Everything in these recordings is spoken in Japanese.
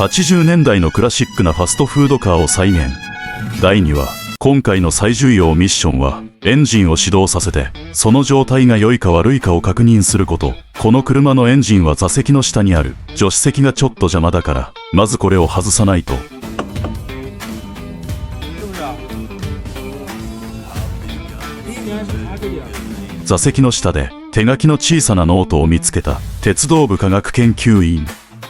80年代のクラシックなファストフードカーを再現。第2話、今回の最重要ミッションは、エンジンを始動させて、その状態が良いか悪いかを確認すること。この車のエンジンは座席の下にある。助手席がちょっと邪魔だから、まずこれを外さないと。座席の下で手書きの小さなノートを見つけた。鉄道部科学研究員。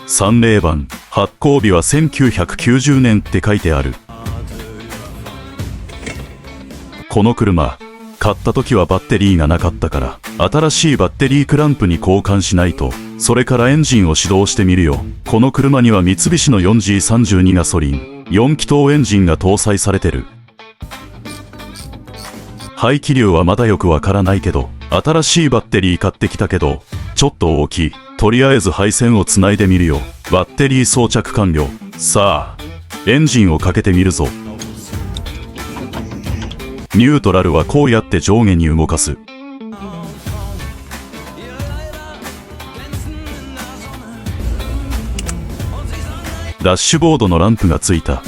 3例番、発行日は1990年って書いてある。この車、買った時はバッテリーがなかったから、新しいバッテリークランプに交換しないと。それからエンジンを始動してみるよ。この車には三菱の 4G32 ガソリン、4気筒エンジンが搭載されてる。排気量はまだよくわからないけど、新しいバッテリー買ってきたけど、ちょっと大きい。とりあえず配線をつないでみるよ。バッテリー装着完了。さあ、エンジンをかけてみるぞ。ニュートラルはこうやって上下に動かす。ダッシュボードのランプがついた。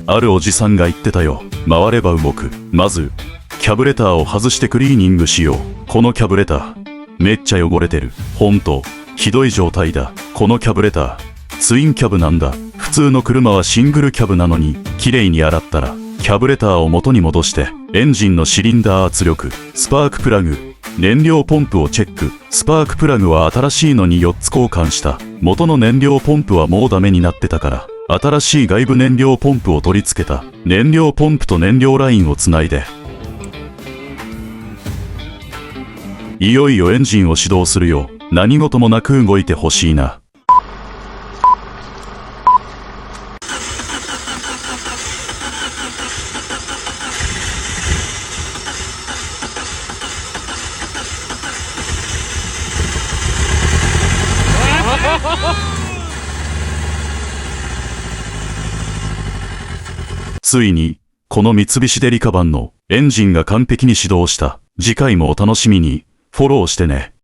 あるおじさんが言ってたよ。回れば動く。まず、キャブレターを外してクリーニングしよう。このキャブレター、めっちゃ汚れてる。ほんと、ひどい状態だ。このキャブレター、ツインキャブなんだ。普通の車はシングルキャブなのに、綺麗に洗ったら、キャブレターを元に戻して、エンジンのシリンダー圧力、スパークプラグ、燃料ポンプをチェック。スパークプラグは新しいのに4つ交換した。元の燃料ポンプはもうダメになってたから、新しい外部燃料ポンプを取り付けた。燃料ポンプと燃料ラインをつないで、いよいよエンジンを始動するよ。何事もなく動いてほしいな。ついに、この三菱デリカ版のエンジンが完璧に始動した。次回もお楽しみに。フォローしてね。